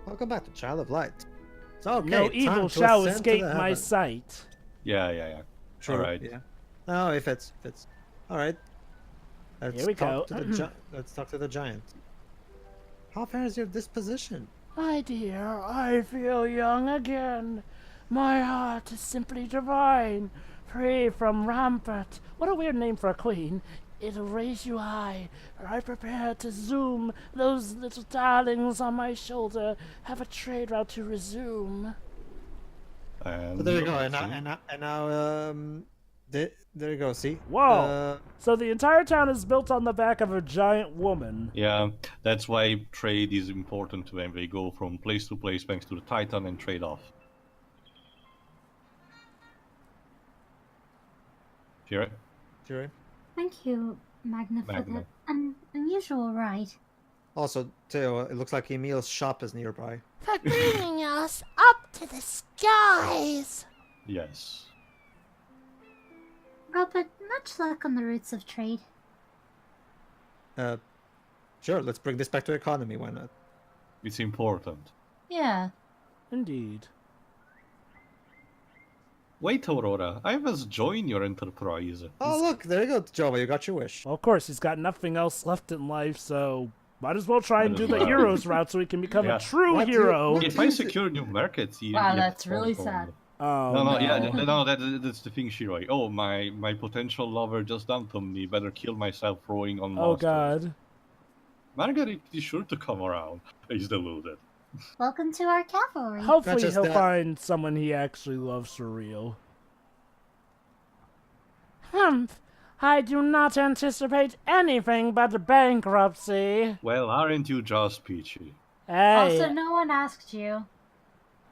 Welcome back to Child of Light. It's okay. No evil shall escape my heavens. sight. Yeah. True. All right. Yeah. No, it fits. All right. Here we go. Let's talk to the giant. How fair is your disposition? My dear, I feel young again. My heart is simply divine, free from rampart. What a weird name for a queen. It'll raise you high. I prepare to zoom. Those little darlings on my shoulder have a trade route to resume. So there you go. And now, there you go. See? Whoa! So the entire town is built on the back of a giant woman. Yeah, that's why trade is important to them. They go from place to place thanks to the Titan and trade off. Hear it? Thank you, Magna, for that unusual ride. Also, Theo, it looks like Emil's shop is nearby. For bringing us up to the skies. Yes. Robert, much luck on the routes of trade. Sure, let's bring this back to economy, why not? It's important. Yeah. Indeed. Wait, Aurora, I was join your enterprise. Oh, look, there you go, Jova, you got your wish. Well, of course, he's got nothing else left in life, so might as well try and do the hero's route so he can become a true hero. If I secure new markets, wow, that's really sad. Oh, no, that's the thing, Shiroi. Oh, my potential lover just dumped on me. Better kill myself throwing on monsters. Oh, God. Margaret is sure to come around. He's deluded. Welcome to our cavalry. Hopefully he'll find someone he actually loves for real. Humph. I do not anticipate anything but bankruptcy. Well, aren't you just peachy? Hey. Also, no one asked you.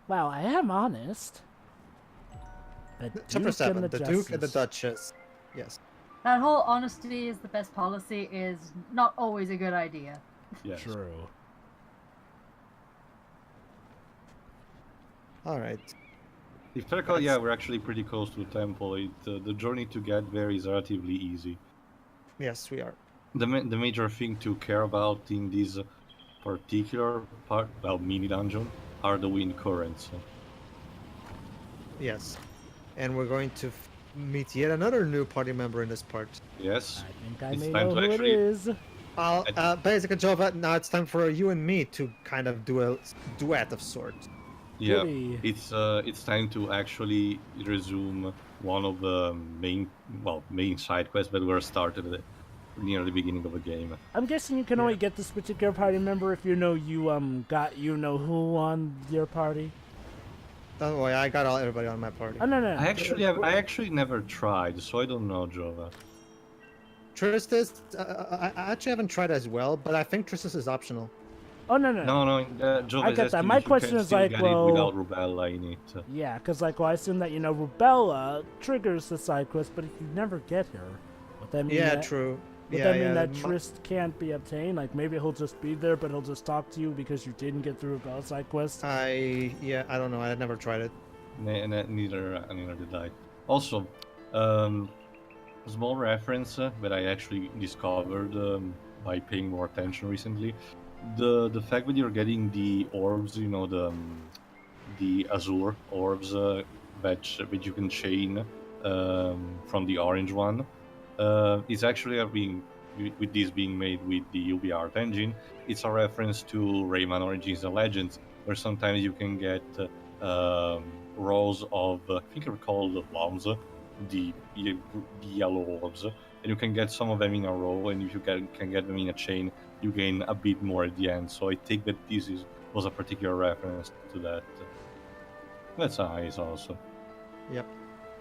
Well, I am honest. Chapter 7, the Duke and the Duchess. Yes. That whole honesty is the best policy is not always a good idea. Yes. True. Alright. If I recall, yeah, we're actually pretty close to the temple. The journey to get there is relatively easy. Yes, we are. The major thing to care about in this particular part, well, mini dungeon, are the wind currents. Yes. And we're going to meet yet another new party member in this part. Yes. I think I It's may time know to who actually- it is. Basically, Jova, now it's time for you and me to kind of do a duet of sorts. Yeah, Goody. it's time to actually resume one of the main side quests that were started near the beginning of the game. I'm guessing you can only get this particular party member if you know got who on your party. Don't worry, I got everybody on my party. Oh no. I actually never tried, so I don't know, Jova. Tristis, I actually haven't tried as well, but I think Tristis is optional. Oh no. No, Jova. I get that. My question is like, well, without Rubella in it. Yeah, because like, well, I assume that Rubella triggers the side quest, but if you never get her, would that mean True. Would that mean that Trist can't be obtained? Like maybe he'll just be there, but he'll just talk to you because you didn't get through Rubella's side quest. I don't know. I never tried it. Neither did I. Also, small reference that I actually discovered by paying more attention recently. The fact that you're getting the orbs, the azure orbs that you can chain from the orange one, is actually with this being made with the UV art engine. It's a reference to Rayman Origins and Legends, where sometimes you can get rows of I think they're called wombs, the yellow orbs, and you can get some of them in a row, and if you can get them in a chain, you gain a bit more at the end. So I think that this was a particular reference to that. That's nice also. Yep.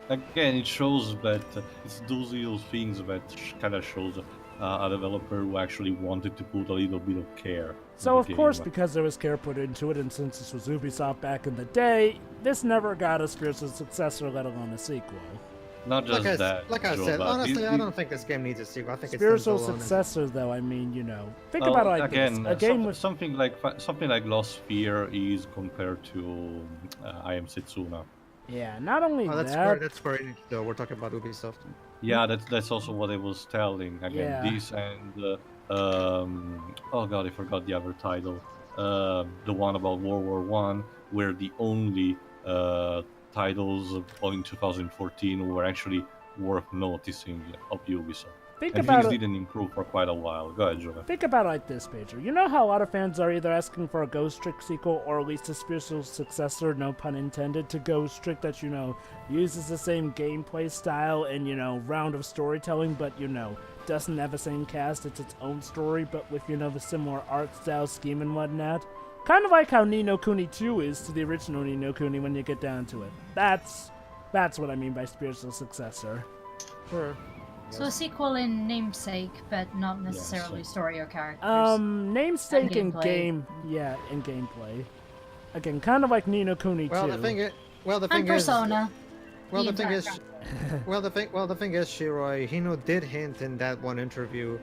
Again, it shows that it's those little things that kind of shows a developer who actually wanted to put a little bit of care. So of course, because there was care put into it, and since this was Ubisoft back in the day, this never got a spiritual successor, let alone a sequel. Not just like I said, honestly, I don't think this game needs a sequel. I think spiritual it's successor, though. I mean, think about it like again, this: a game with something like Lost Sphere is compared to I Am Setsuna. Yeah, not only that's Square Enix, though. We're talking about Ubisoft. Yeah, that's also what I was telling. Again, this and oh god, I forgot the other title. the one about World War One, were the only titles in 2014 were actually worth noticing of Ubisoft. Think And about things it. didn't improve for quite a while. Go ahead, Joe. Think about it like this, Pedro. You know how a lot of fans are either asking for a Ghost Trick sequel or at least a spiritual successor, no pun intended, to Ghost Trick that, uses the same gameplay style and, round of storytelling, but, doesn't have the same cast. It's its own story, but with, the similar art style, scheme, and whatnot. Kind of like how Ni no Kuni 2 is to the original Ni no Kuni when you get down to it. That's what I mean by spiritual successor. Sure. So a sequel in namesake, but not necessarily story or characters. Namesake and gameplay. in gameplay. Again, kind of like Ni no Kuni 2. The thing is, And Persona. Well, The the thing entire is, the thing is, Shiroi, Hino did hint in that one interview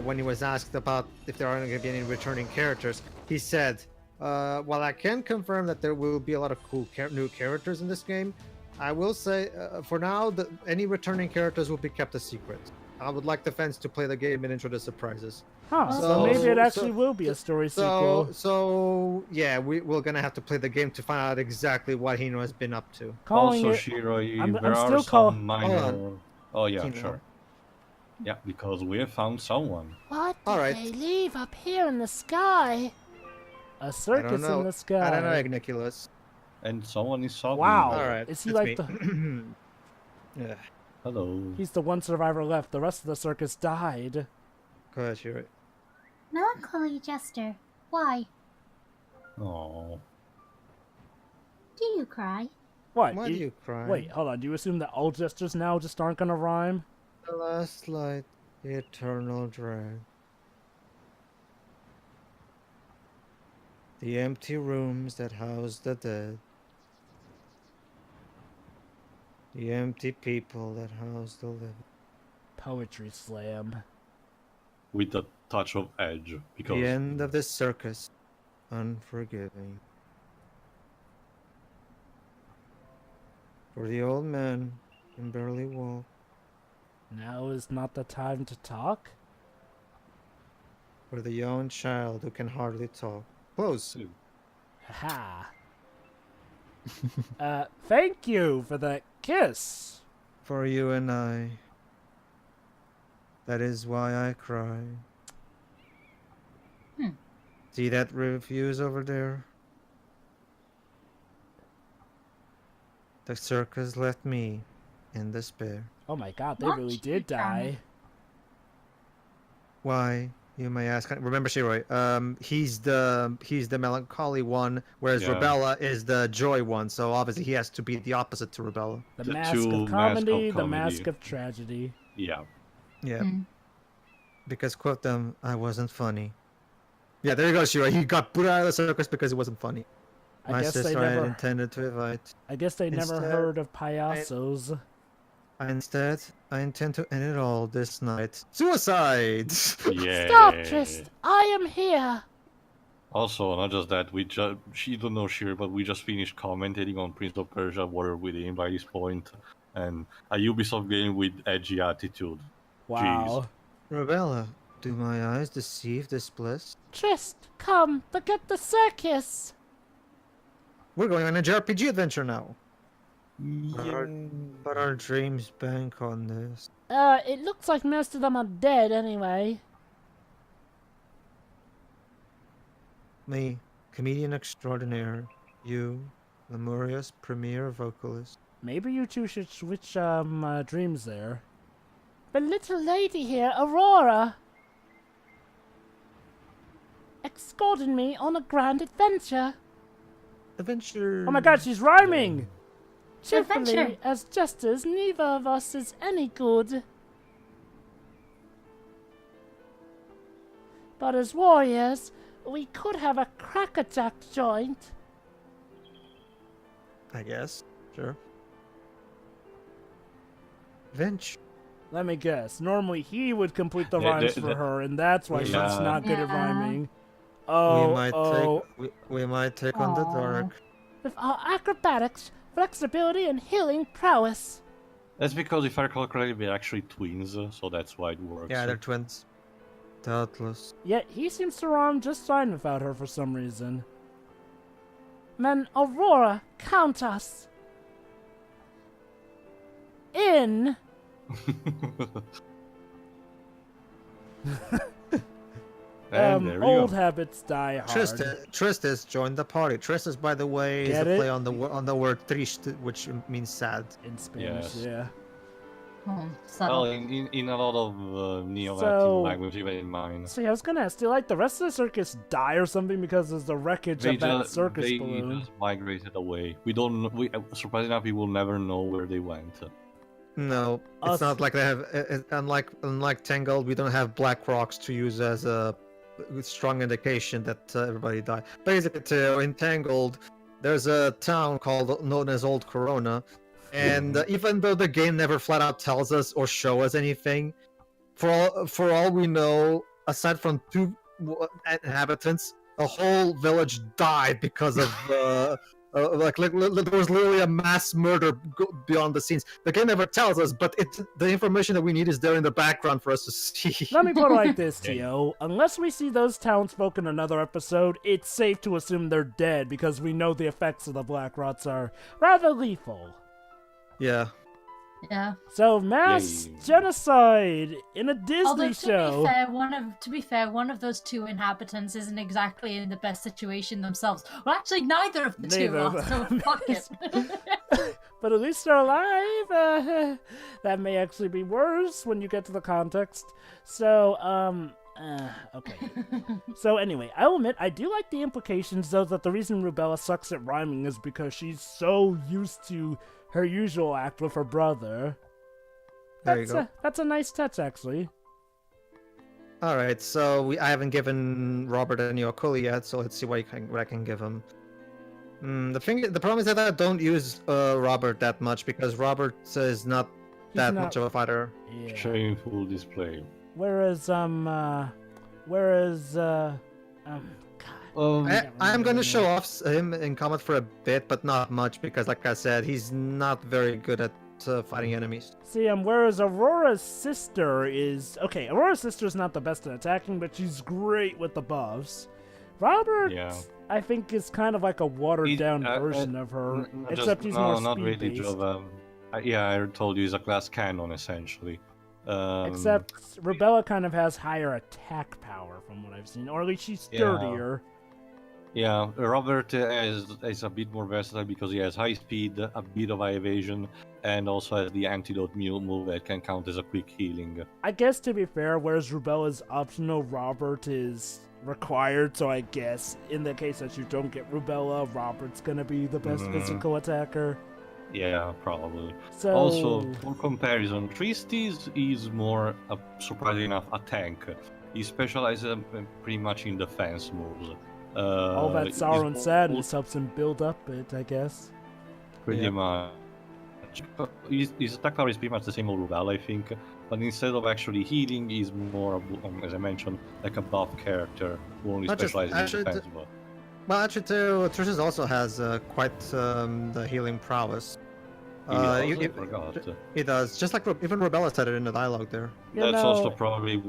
when he was asked about if there are going to be any returning characters. He said, "While I can confirm that there will be a lot of cool new characters in this game, I will say, for now, any returning characters will be kept a secret. I would like the fans to play the game and enjoy the surprises." So maybe it actually will be a story sequel. So yeah, we're gonna have to play the game to find out exactly what Hino has been up to. Calling Also, it, Shiroi, I'm there are still some minor... Oh yeah, Kino. sure. Yeah, because we have found someone. What did Alright. they leave up here in the sky? a I circus don't know. in the sky. I don't know, Igniculus. And someone is sobbing. Wow. All right, Is he it's like me. the? Yeah, Hello. He's the one survivor left. The rest of the circus died. go ahead, Shiroi. Melancholy jester. Why? Oh. Do you cry? What? Why do you cry? Wait, hold on. Do you assume that all jesters now just aren't gonna rhyme? The last light, the eternal drag. The empty rooms that house the dead. The empty people that house the living. Poetry slam. With a touch of edge. Because The end of the circus, unforgiving. For the old man can barely walk. Now is not the time to talk? For the young child who can hardly talk. Close. Haha. Thank you for that kiss. For you and I. That is why I cry. See that refuse over there? The circus left me in despair. Oh my god, they Not really you, did die. Why, you may ask? Remember, Shiroi, he's the melancholy one, whereas Yeah. Rubella is the joy one. So obviously he has to be the opposite to Rubella. The The mask two of comedy, the comedy. mask of tragedy. Yeah. Yeah. Because quote them, I wasn't funny. Yeah, there you go, Shiroi. He got put out of the circus because it wasn't funny. I My guess they sister I had never. intended to invite. I guess they never Instead, heard of payasos. Instead, I intend to end it all this night. Suicide! Yeah. Stop, Trist. I am here. Also, not just that, she don't know sure, but we just finished commentating on Prince of Persia Warrior Within by this point, and a Ubisoft game with edgy attitude. Wow. Rubella, do my eyes deceive this bliss? Trist, come, forget the circus. We're going on a JRPG adventure now. But our dreams bank on this. It looks like most of them are dead anyway. Me, comedian extraordinaire. You, Lemuria's premier vocalist. Maybe you two should switch dreams there. The little lady here, Aurora, escorted me on a grand adventure. Adventure. Oh my god, she's rhyming! Truthfully, Adventure. as jesters, neither of us is any good. But as warriors, we could have a crackerjack joint. I guess. Sure. Adventure. Let me guess. Normally he would complete the Yeah, rhymes the- for her, and that's why she's Yeah. not good at Yeah. rhyming. Oh, we might take on the Aw. dark. With our acrobatics, flexibility, and healing prowess. That's because if I recall correctly, they're actually twins, so that's why it works. Yeah, they're twins. Doubtless. Yet he seems to run just fine without her for some reason. Then Aurora, count us in. And there we Old go. habits die hard. Tristis joined the party. Tristis, by the way, Get is a it? play on the word triste, which means sad. In Spanish, Yes. yeah. Oh, subtle. Well, in a lot of Neo-Latin So- language, even in mine. See, I was gonna ask, do like the rest of the circus die or something because there's the wreckage of that circus they balloon? just migrated away. We don't. We surprisingly enough, we will never know where they went. No, it's Us- not like they have. Unlike Tangled, we don't have black rocks to use as a strong indication that everybody died. Basically, in Tangled, there's a town known as Old Corona, and even though the game never flat out tells us or show us anything, for all we know, aside from 2 inhabitants, a whole village died because of there was literally a mass murder beyond the scenes. The game never tells us, but the information that we need is there in the background for us to see. Let me put it like this, Tio. Unless we see those townsfolk in another episode, it's safe to assume they're dead because we know the effects of the black rots are rather lethal. Yeah. Yeah. So, mass Yay. genocide in a Disney Although show. to be fair, one of those 2 inhabitants isn't exactly in the best situation themselves. Well, actually, neither of the 2 Neither of are. So them. fuck it. But at least they're alive. That may actually be worse when you get to the context. So, okay. So anyway, I'll admit I do like the implications, though, that the reason Rubella sucks at rhyming is because she's so used to her usual act with her brother. There you go. That's a nice touch, actually. All right, so I haven't given Robert any Okuli yet, so let's see what I can give him. The problem is that I don't use Robert that much because Robert is not that much of a fighter. Yeah. Shameful display. Whereas, God. I'm going to show off him in combat for a bit, but not much because, like I said, he's not very good at fighting enemies. See, whereas Aurora's sister is... Okay, Aurora's sister's not the best at attacking, but she's great with the buffs. Robert, Yeah. I think, is kind of like a watered-down version of her, except he's more not really, speed-based. Joe. Yeah, I told you he's a class canon, essentially. Except Rubella kind of has higher attack power, from what I've seen, or at least she's sturdier. Yeah, Robert is a bit more versatile because he has high speed, a bit of high evasion, and also has the antidote move that can count as a quick healing. I guess, to be fair, whereas Rubella's optional, Robert is required, so I guess in the case that you don't get Rubella, Robert's gonna be the best physical attacker. Yeah, probably. So... Also, for comparison, Tristis is more, surprisingly enough, a tank. He specializes pretty much in defense moves. all that he's sorrow and more- sadness helps him build up it, I guess. Pretty much. His attack power is pretty much the same as Rubella, I think, but instead of actually healing, he's more, as I mentioned, like a buff character who only Not just- specializes in actually, defense. But Well, actually, too, Tristis also has quite the healing prowess. I forgot. He does, just like even Rubella said it in the dialogue there. You That's know, also probably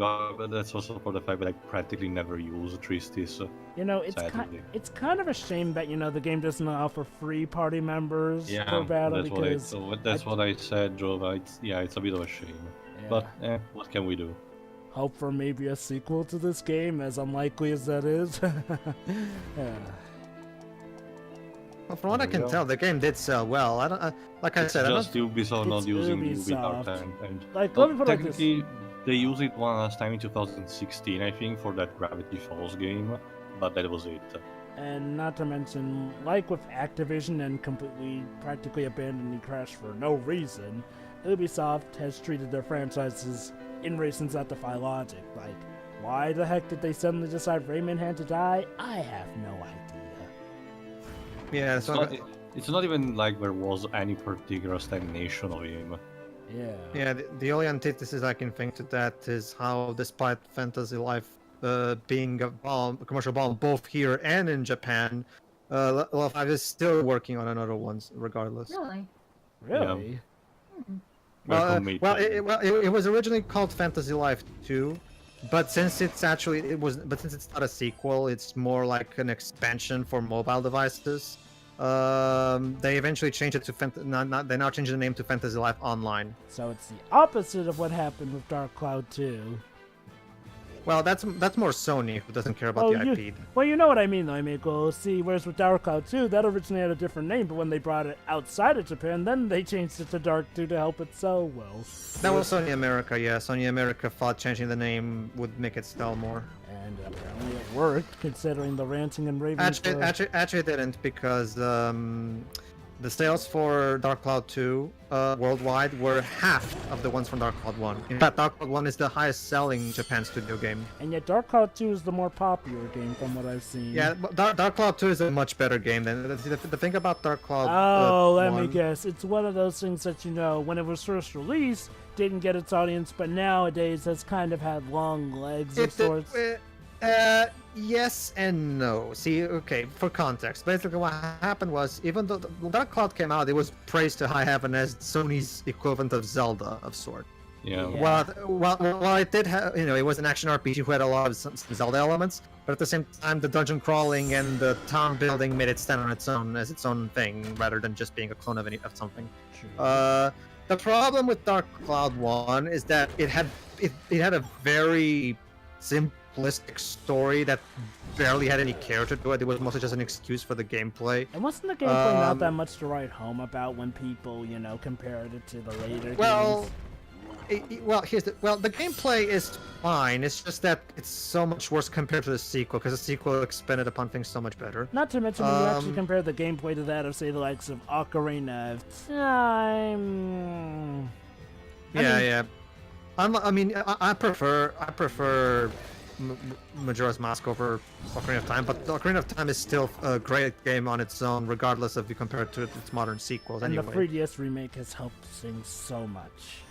that's also for the fact that I practically never use Tristis. you know, it's sadly. it's kind of a shame that, you know, the game doesn't offer free party members Yeah, for battle that's because... what I said, Joe. It's a bit of a shame, yeah. but what can we do? Hope for maybe a sequel to this game, as unlikely as that is. Yeah. Well, from what I There we can go. tell, the game did sell well. Like I said, I Just don't. Ubisoft not It's using Ubisoft. Ubisoft and Like, let me put it like this. technically they used it one last time in 2016, I think, for that Gravity Falls game, but that was it. And not to mention, like with Activision and completely, practically abandoning Crash for no reason, Ubisoft has treated their franchises in reasons that defy logic. Like, why the heck did they suddenly decide Rayman had to die? I have no idea. Yeah, It's not even like there was any particular stagnation of him. Yeah. yeah. The only antithesis I can think to that is how, despite Fantasy Life being a commercial bomb both here and in Japan, Level 5 is still working on another one, regardless. Really? Really? They're committed. It was originally called Fantasy Life 2, But since it's not a sequel, it's more like an expansion for mobile devices. They eventually changed it to they now changed the name to Fantasy Life Online. So it's the opposite of what happened with Dark Cloud 2. Well, that's more Sony, who doesn't care about the IP. Well, you know what I mean, though. I mean, well, see, whereas with Dark Cloud 2, that originally had a different name, but when they brought it outside of Japan, then they changed it to Dark 2 to help it sell well. That was Sony America, yeah. Sony America thought changing the name would make it sell more. And apparently it worked, considering the ranting and raving. Actually, it didn't, because the sales for Dark Cloud 2 worldwide were half of the ones from Dark Cloud 1. In fact, Dark Cloud 1 is the highest selling Japan studio game. And yet Dark Cloud 2 is the more popular game from what I've seen. Yeah, Dark Cloud 2 is a much better game than the thing about Dark Cloud. Let me guess. It's one of those things that, you know, when it was first released, didn't get its audience, but nowadays has kind of had long legs of sorts. Yes and no. See, okay, for context, basically what happened was, even though Dark Cloud came out, it was praised to high heaven as Sony's equivalent of Zelda of sort. Yeah. Well, it did have, you know, it was an action RPG who had a lot of some Zelda elements, but at the same time, the dungeon crawling and the town building made it stand on its own as its own thing, rather than just being a clone of something. Sure. The problem with Dark Cloud 1 is that it had a very simplistic story that barely had any character to it. It was mostly just an excuse for the gameplay. And wasn't the gameplay not that much to write home about when people, you know, compared it to the later games? The gameplay is fine. It's just that it's so much worse compared to the sequel, because the sequel expanded upon things so much better. Not to mention when you actually compare the gameplay to that of, say, the likes of Ocarina of Time. I prefer Majora's Mask over Ocarina of Time, but Ocarina of Time is still a great game on its own, regardless if you compare it to its modern sequels. And anyway, the 3DS remake has helped things so much.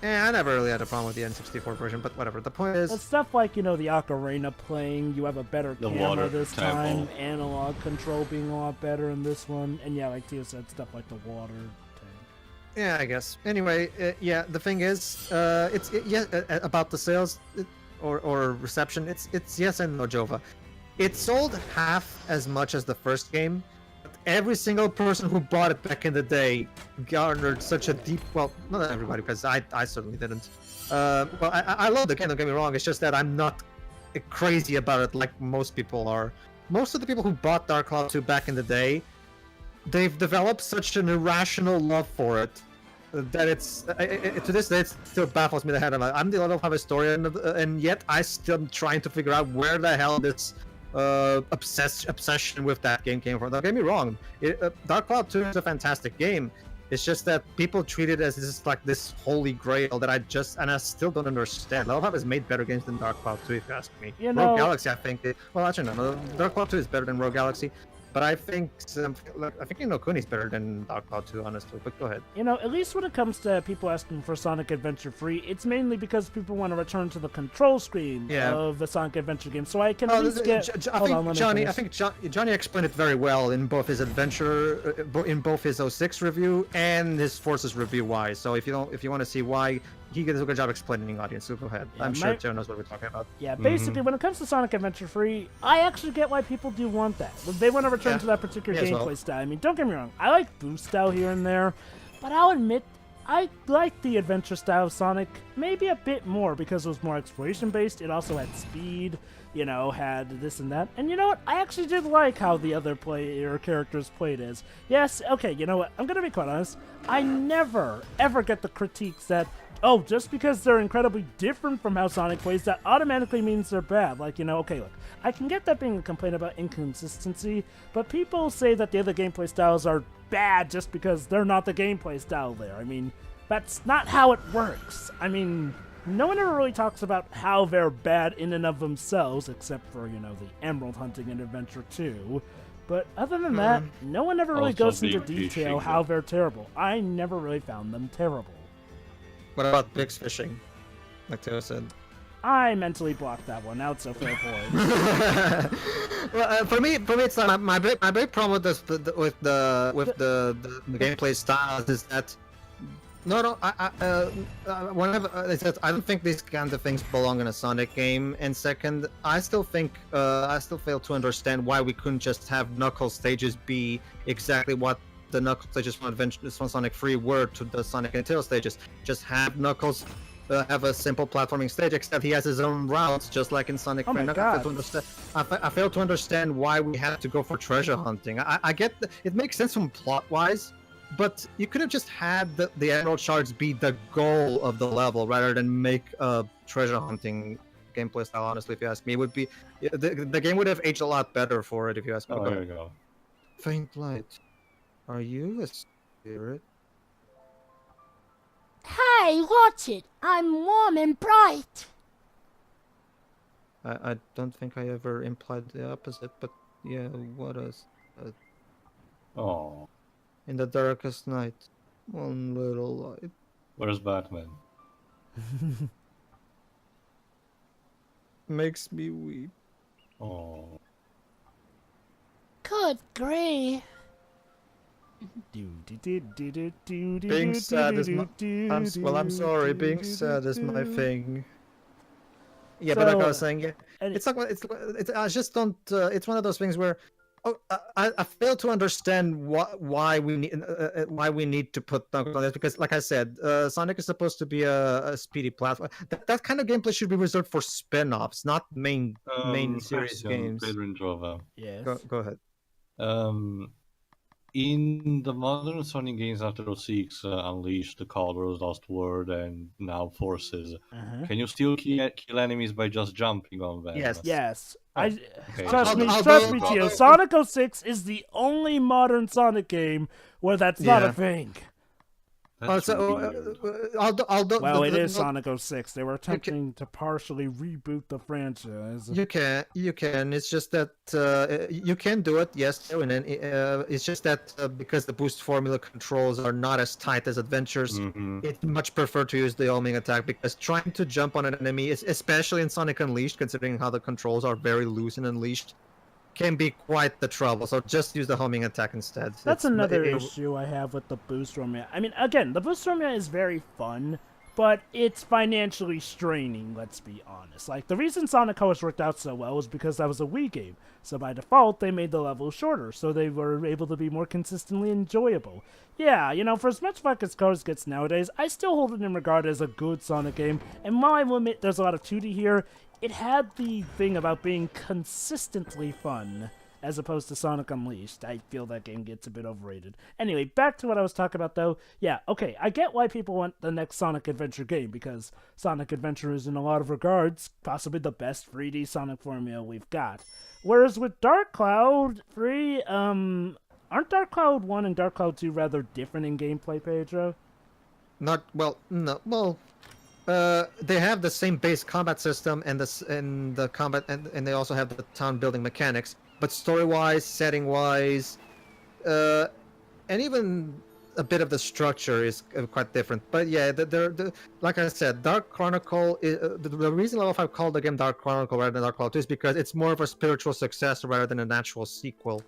I never really had a problem with the N64 version, but whatever. The point is, but stuff like, you know, the Ocarina playing, you have a better camera this time, analog control being a lot better in this one, and yeah, like Tio said, stuff like the water tank. Yeah, I guess. Anyway, the thing is, about the sales or reception, it's yes and no, Jova. It sold half as much as the first game. Every single person who bought it back in the day garnered such a deep... Well, not everybody, because I certainly didn't. I love the game, don't get me wrong. It's just that I'm not crazy about it like most people are. Most of the people who bought Dark Cloud 2 back in the day, they've developed such an irrational love for it that it's... to this day, it still baffles me the head. I'm the Lord of historian, and yet I still am trying to figure out where the hell this... obsession with that game came from. Don't get me wrong, Dark Cloud 2 is a fantastic game. It's just that people treat it as this holy grail that I still don't understand. Love has made better games than Dark Cloud 2, if you ask me. Rogue Galaxy, I think. Actually, no. Dark Cloud 2 is better than Rogue Galaxy. But I think Kuni's better than Dark Cloud 2, honestly. But go ahead. You know, at least when it comes to people asking for Sonic Adventure Free, it's mainly because people want to return to the control screen of the Sonic Adventure game. So I can at least get... I think Johnny explained it very well in both his his 06 review and his Forces review. Why? So if you want to see why, he does a good job explaining, audience. So go ahead. Yeah, I'm sure Joe knows what we're talking about. Yeah, basically, when it comes to Sonic Adventure Free, I actually get why people do want that. They want to return to that particular gameplay style. I mean, don't get me wrong, I like boost style here and there, but I'll admit, I like the adventure style of Sonic maybe a bit more because it was more exploration-based. It also had speed, you know, had this and that. And you know what? I actually did like how the other characters played as. Yes, okay, you know what? I'm going to be quite honest. I never, ever get the critiques that, oh, just because they're incredibly different from how Sonic plays, that automatically means they're bad. Like, you know, okay, look, I can get that being a complaint about inconsistency, but people say that the other gameplay styles are bad just because they're not the gameplay style there. I mean, that's not how it works. I mean, no one ever really talks about how they're bad in and of themselves, except for, you know, the Emerald Hunting and Adventure 2. But other than that, no one ever really goes into detail how they're terrible. I never really found them terrible. What about Big's Fishing? Like Teo said. I mentally blocked that one out, so fair point. Well, for me, it's like my big problem with the gameplay styles is that No. Whenever I said I don't think these kind of things belong in a Sonic game. And second, I still fail to understand why we couldn't just have Knuckles stages be exactly what the Knuckles stages from Sonic 3 were to the Sonic and Tails stages. Just have Knuckles have a simple platforming stage, except he has his own routes, just like in Sonic 3. I fail to understand why we had to go for treasure hunting. I get it makes sense from plot-wise, but you could have just had the Emerald Shards be the goal of the level rather than make a treasure hunting gameplay style. Honestly, if you ask me, it would be the game would have aged a lot better for it. If you ask me. Oh, there you go. Faint light. Are you a spirit? Hey, watch it! I'm warm and bright! I don't think I ever implied the opposite, but yeah, what else? Oh, In the darkest night, one little light. where's Batman? Makes me weep. Oh, Good grief! Being sad is my... I'm sorry, being sad is my thing. Yeah, but like I was saying, yeah, it's like it's I just don't. It's one of those things where, I fail to understand why we need to put Knuckles on this, because, like I said, Sonic is supposed to be a speedy platform. That kind of gameplay should be reserved for spin-offs, not main series games. Pedro and Jova. Yes. Go ahead. In the modern Sonic games after 06, Unleashed, The Colors, Lost World, and now Forces, can you still kill enemies by just jumping on them? Yes. Yes. Okay. Trust me, I'll Tio. Sonic 06 is the only modern Sonic game where that's not a thing. That's Although Well, it is Sonic 06. They were attempting to partially reboot the franchise. You can. It's just that you can do it, yes. And then it's just that because the boost formula controls are not as tight as Adventures, it's much prefer to use the homing attack, because trying to jump on an enemy, especially in Sonic Unleashed, considering how the controls are very loose in Unleashed, can be quite the trouble. So just use the homing attack instead. That's another issue I have with the boost formula. I mean, again, the boost formula is very fun, but it's financially straining, let's be honest. Like, the reason Sonic Colors worked out so well was because that was a Wii game. So by default, they made the levels shorter, so they were able to be more consistently enjoyable. Yeah, you know, for as much fun as Colors gets nowadays, I still hold it in regard as a good Sonic game. And while I will admit there's a lot of 2D here, it had the thing about being consistently fun, as opposed to Sonic Unleashed. I feel that game gets a bit overrated. Anyway, back to what I was talking about, though. Yeah, okay, I get why people want the next Sonic Adventure game, because Sonic Adventure is, in a lot of regards, possibly the best 3D Sonic formula we've got. Whereas with Dark Cloud 3, aren't Dark Cloud 1 and Dark Cloud 2 rather different in gameplay, Pedro? No. Well, they have the same base combat system and the combat, and they also have the town building mechanics. But story-wise, setting-wise, and even a bit of the structure is quite different. But yeah, like I said, Dark Chronicle is, the reason I've called the game Dark Chronicle rather than Dark Cloud 2 is because it's more of a spiritual successor rather than an actual sequel.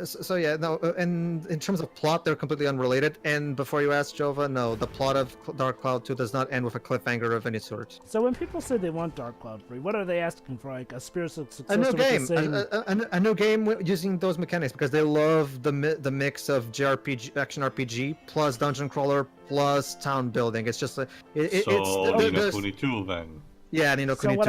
So yeah, no, and in terms of plot, they're completely unrelated. And before you ask, Jova, no, the plot of Dark Cloud 2 does not end with a cliffhanger of any sort. So when people say they want Dark Cloud 3, what are they asking for? Like a spiritual successor? A new game, with the same... a new game using those mechanics, because they love the mix of JRPG, action RPG, plus dungeon crawler, plus town building. It's just it's Ni no Kuni 2 then. Yeah, Ni no Kuni 2.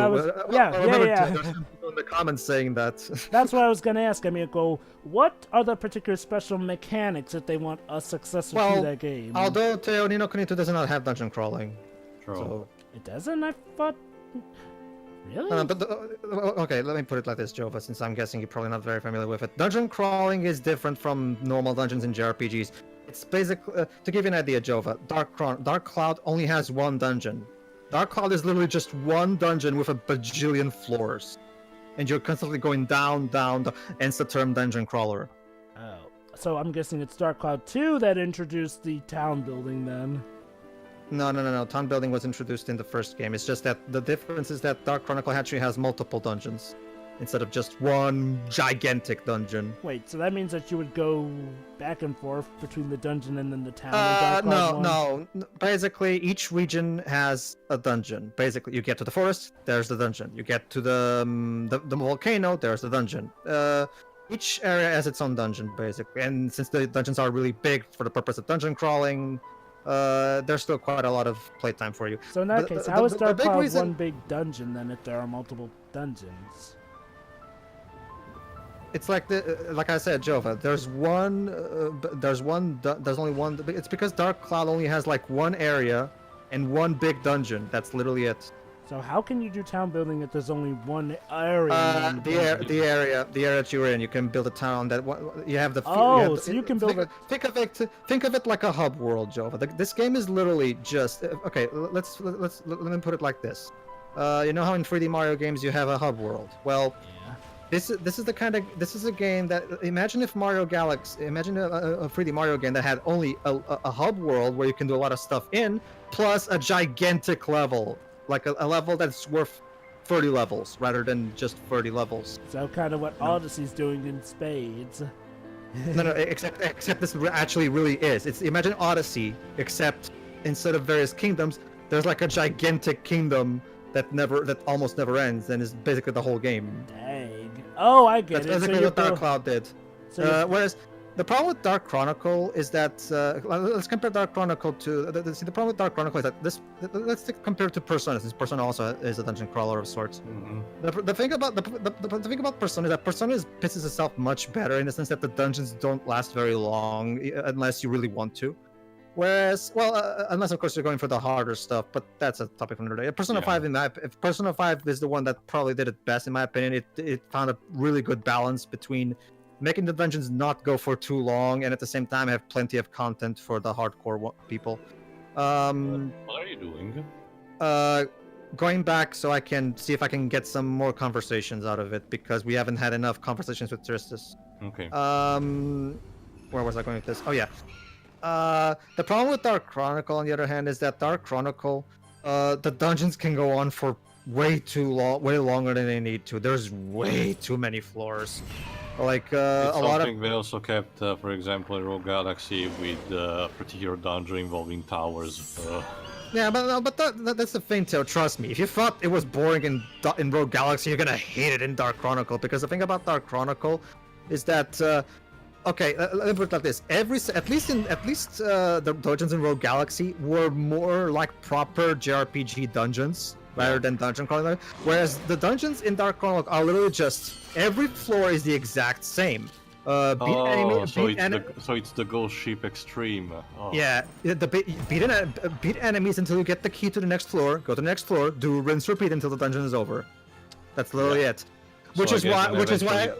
Yeah. There's some people in the comments saying that. That's what I was going to ask. I mean, what are the particular special mechanics that they want a successor to that game? Although Ni no Kuni 2 does not have dungeon crawling. True. So... It doesn't? I thought... Really? Okay, let me put it like this, Jova, since I'm guessing you're probably not very familiar with it. Dungeon crawling is different from normal dungeons in JRPGs. It's basically... to give you an idea, Jova, Dark Cloud only has one dungeon. Dark Cloud is literally just one dungeon with a bajillion floors. And you're constantly going down, hence the term dungeon crawler. Oh, so I'm guessing it's Dark Cloud 2 that introduced the town building then. No. Town building was introduced in the first game. It's just that the difference is that Dark Chronicle actually has multiple dungeons. instead of just one gigantic dungeon. Wait, so that means that you would go back and forth between the dungeon and then the town? in Dark Cloud 1? No. Basically, each region has a dungeon. Basically, you get to the forest, there's the dungeon. You get to the volcano, there's the dungeon. Each area has its own dungeon, basically. And since the dungeons are really big for the purpose of dungeon crawling, there's still quite a lot of playtime for you. So in that case, how is Dark Cloud one big dungeon then if there are multiple dungeons? It's like like I said, Jova. There's only one. It's because Dark Cloud only has like one area and one big dungeon. That's literally it. So how can you do town building if there's only one area? The area that you're in, you can build a town that you have the. So you can build think of it like a hub world, Jova. This game is literally just okay. Let me put it like this. You know how in 3D Mario games you have a hub world? Well. Yeah. This is a game that imagine if Mario Galaxy, imagine a 3D Mario game that had only a hub world where you can do a lot of stuff in, plus a gigantic level, like a level that's worth 30 levels rather than just 30 levels. So kind of what Odyssey's doing in spades. No, except this actually really is. It's imagine Odyssey, except instead of various kingdoms, there's like a gigantic kingdom that almost never ends, and is basically the whole game. Dang. Oh, I get That's it. basically what Dark Cloud did. So Whereas the problem with Dark Chronicle is that let's compare Dark Chronicle to the problem with Dark Chronicle is that let's compare it to Persona, since Persona also is a dungeon crawler of sorts. Mm-hmm. The thing about the thing about Persona is that Persona pisses itself much better in the sense that the dungeons don't last very long unless you really want to. Whereas, unless of course you're going for the harder stuff, but that's a topic for another day. Persona 5 is the one that probably did it best in my opinion. It found a really good balance between making the dungeons not go for too long and at the same time have plenty of content for the hardcore people. What are you doing? Going back so I can see if I can get some more conversations out of it because we haven't had enough conversations with Tristis. Okay. Where was I going with this? Oh yeah. The problem with Dark Chronicle, on the other hand, is that Dark Chronicle, the dungeons can go on for way longer than they need to. There's way too many floors. Like it's a lot of. Something they also kept, for example, in Rogue Galaxy with a particular dungeon involving towers. Yeah, but that's the thing, Theo. Trust me. If you thought it was boring in Rogue Galaxy, you're gonna hate it in Dark Chronicle. Because the thing about Dark Chronicle is that. Okay, let me put it like this. At least the dungeons in Rogue Galaxy were more like proper JRPG dungeons rather than dungeon crawling. Whereas the dungeons in Dark Chronicle are literally just every floor is the exact same. So it's the Ghost Ship Extreme. Oh. Yeah, beat enemies until you get the key to the next floor. Go to the next floor. Do rinse repeat until the dungeon is over. That's literally it. Which is why.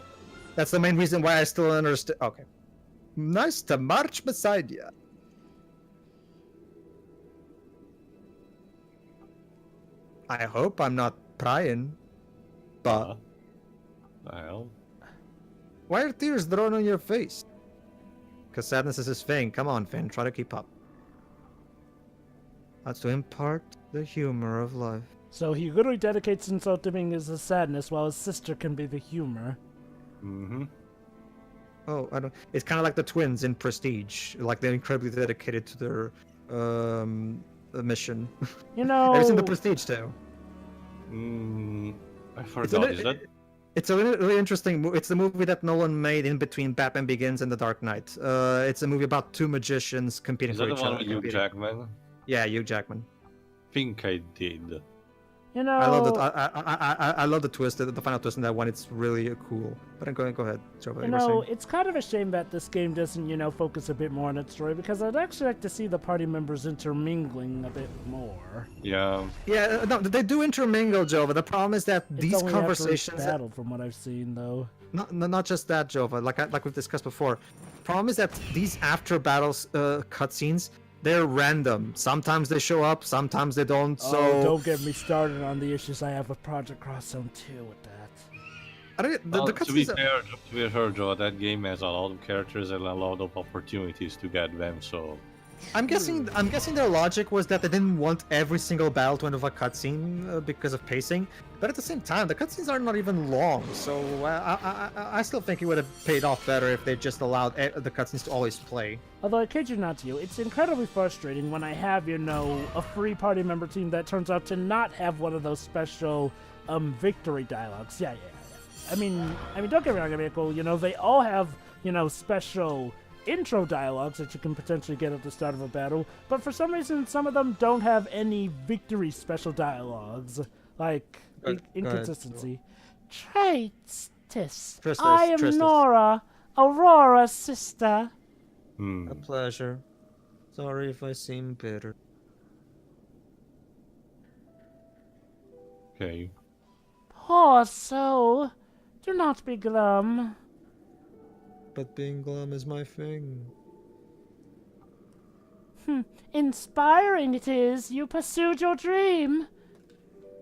That's the main reason why I still understand. Okay. Nice to march beside you. I hope I'm not prying. But. Well. Why are tears drawn on your face? Because sadness is his thing. Come on, Finn. Try to keep up. That's to impart the humor of life. So he literally dedicates himself to being his sadness while his sister can be the humor. Mm-hmm. Oh, I don't. It's kind of like the twins in Prestige. Like they're incredibly dedicated to their mission. You know. Have you seen the Prestige too? I forgot. Is that? It's a really interesting movie. It's the movie that Nolan made in between Batman Begins and The Dark Knight. It's a movie about two magicians competing for each other. Is that the one with Hugh Jackman? Yeah, Hugh Jackman. Think I did. You know, I love I love the twist, the final twist in that one. It's really cool. But go ahead. You know, it's kind of a shame that this game doesn't, focus a bit more on its story because I'd actually like to see the party members intermingling a bit more. Yeah. Yeah, no, they do intermingle, Jova. The problem is that these conversations. It's battle, from what I've seen, though. Not just that, Jova. Like we've discussed before. The problem is that these after battles cutscenes. They're random. Sometimes they show up, sometimes they don't. So don't get me started on the issues I have with Project Cross Zone 2 with that. To be fair, Joe, that game has a lot of characters and a lot of opportunities to get them. So I'm guessing their logic was that they didn't want every single battle to end with a cutscene because of pacing. But at the same time, the cutscenes are not even long, so I still think it would have paid off better if they just allowed the cutscenes to always play. Although I kid you not to you, it's incredibly frustrating when I have, a free party member team that turns out to not have one of those special victory dialogues. Yeah. I mean, don't get me wrong, cool. They all have, special intro dialogues that you can potentially get at the start of a battle, but for some reason, some of them don't have any victory special dialogues. Like, inconsistency. Tristis. Tristis, I am Tristis. Nora, Aurora's sister. A pleasure. Sorry if I seem bitter. Okay. Poor soul. Do not be glum. But being glum is my thing. Inspiring it is. You pursued your dream.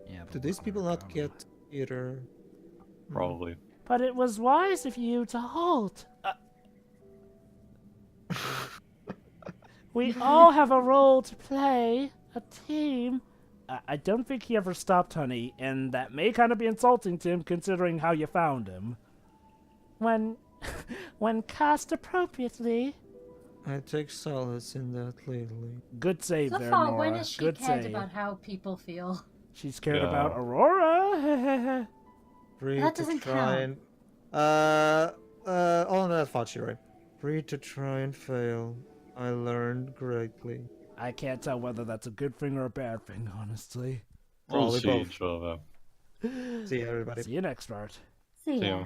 Yeah, Do these people not get theater? Probably. But it was wise of you to halt. We all have a role to play. A team. I don't think he ever stopped, honey, and that may kind of be insulting to him considering how you found him. When cast appropriately. I take solace in that lately. Good save So there, far, Nora. when has she Good cared save. about how people feel? She's cared Yeah. about Aurora. Free That to doesn't try count. and all that fought Shiroi. Free to try and fail. I learned greatly. I can't tell whether that's a good thing or a bad thing, honestly. We'll Probably see both. each other. See you, everybody. See you next part. See See ya. ya.